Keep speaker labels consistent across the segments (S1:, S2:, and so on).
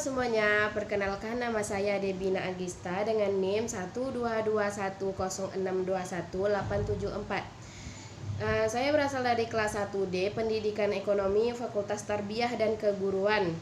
S1: semuanya, perkenalkan nama saya Debina Agista dengan NIM 12210621874. Saya berasal dari kelas 1D Pendidikan Ekonomi Fakultas Tarbiyah dan Keguruan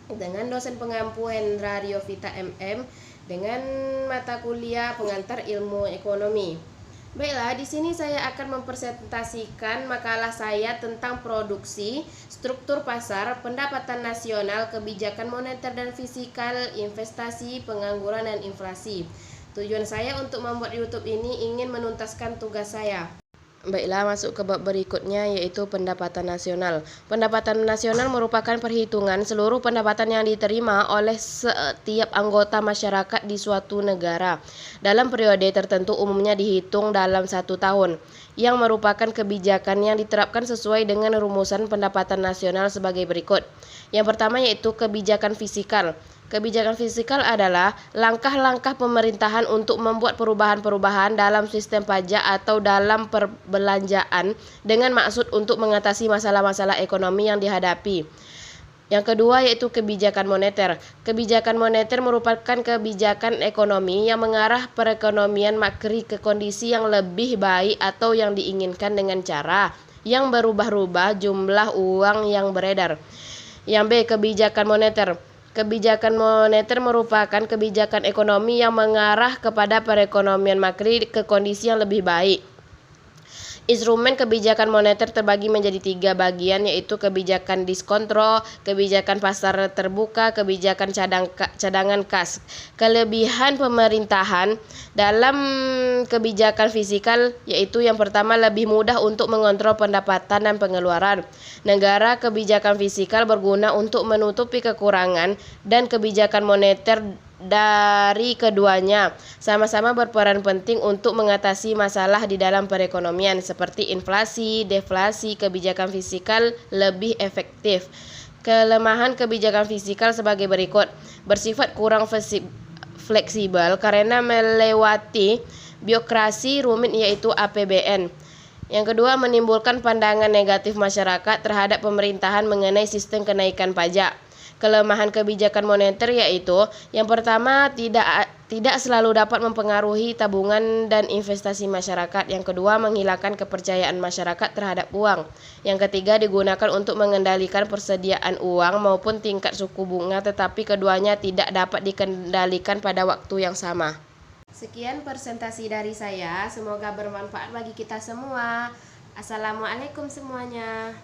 S1: dengan dosen pengampu Hendra Riovita MM dengan mata kuliah pengantar ilmu ekonomi. Baiklah, di sini saya akan mempresentasikan makalah saya tentang produksi, struktur pasar, pendapatan nasional, kebijakan moneter dan fiskal, investasi, pengangguran dan inflasi. Tujuan saya untuk membuat YouTube ini ingin menuntaskan tugas saya. Baiklah, masuk ke bab berikutnya, yaitu pendapatan nasional. Pendapatan nasional merupakan perhitungan seluruh pendapatan yang diterima oleh setiap anggota masyarakat di suatu negara dalam periode tertentu, umumnya dihitung dalam 1 tahun, yang merupakan kebijakan yang diterapkan sesuai dengan rumusan pendapatan nasional sebagai berikut. Yang pertama yaitu kebijakan fiskal. Kebijakan fiskal adalah langkah-langkah pemerintahan untuk membuat perubahan-perubahan dalam sistem pajak atau dalam perbelanjaan dengan maksud untuk mengatasi masalah-masalah ekonomi yang dihadapi. Yang kedua yaitu kebijakan moneter. Kebijakan moneter merupakan kebijakan ekonomi yang mengarah perekonomian makri ke kondisi yang lebih baik atau yang diinginkan dengan cara yang berubah-ubah jumlah uang yang beredar. Yang B, kebijakan moneter. Kebijakan moneter merupakan kebijakan ekonomi yang mengarah kepada perekonomian makri ke kondisi yang lebih baik. Instrumen kebijakan moneter terbagi menjadi 3 bagian, yaitu kebijakan diskontrol, kebijakan pasar terbuka, kebijakan cadangan kas. Kelebihan pemerintahan dalam kebijakan fiskal yaitu yang pertama, lebih mudah untuk mengontrol pendapatan dan pengeluaran. Negara kebijakan fiskal berguna untuk menutupi kekurangan dan kebijakan moneter dari keduanya sama-sama berperan penting untuk mengatasi masalah di dalam perekonomian seperti inflasi, deflasi. Kebijakan fiskal lebih efektif. Kelemahan kebijakan fiskal sebagai berikut: bersifat kurang fleksibel karena melewati birokrasi rumit yaitu APBN. Yang kedua, menimbulkan pandangan negatif masyarakat terhadap pemerintahan mengenai sistem kenaikan pajak. Kelemahan kebijakan moneter yaitu yang pertama, tidak selalu dapat mempengaruhi tabungan dan investasi masyarakat. Yang kedua, menghilangkan kepercayaan masyarakat terhadap uang. Yang ketiga, digunakan untuk mengendalikan persediaan uang maupun tingkat suku bunga, tetapi keduanya tidak dapat dikendalikan pada waktu yang sama. Sekian presentasi dari saya, semoga bermanfaat bagi kita semua. Assalamualaikum semuanya.